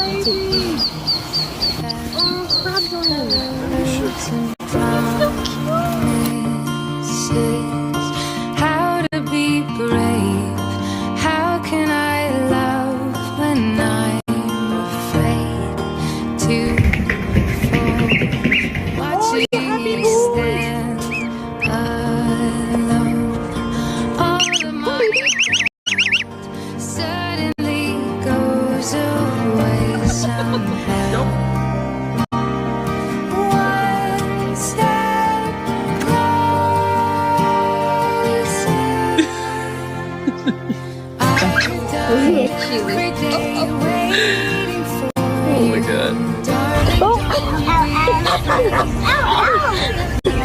baby. Oh, crab joining. How to be brave? How can I love when I'm afraid to fall? Watching you stand alone. All of my doubt suddenly goes away somehow. One step closer. I've done every day waiting for Oh my god. darling, don't be afraid.